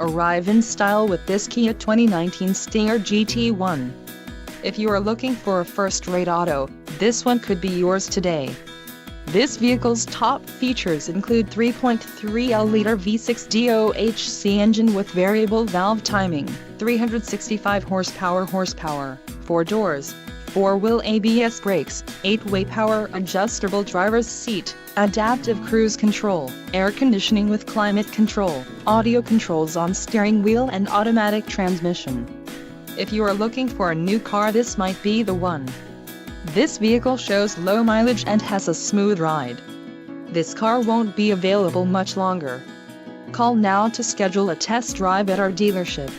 Arrive in style with this Kia 2019 Stinger GT1. If you are looking for a first-rate auto, this one could be yours today. This vehicle's top features include 3.3L V6 DOHC engine with variable valve timing, 365 horsepower, 4 doors, 4-wheel ABS brakes, 8-way power adjustable driver's seat, adaptive cruise control, air conditioning with climate control, audio controls on steering wheel and automatic transmission. If you are looking for a new car, this might be the one. This vehicle shows low mileage and has a smooth ride. This car won't be available much longer. Call now to schedule a test drive at our dealership.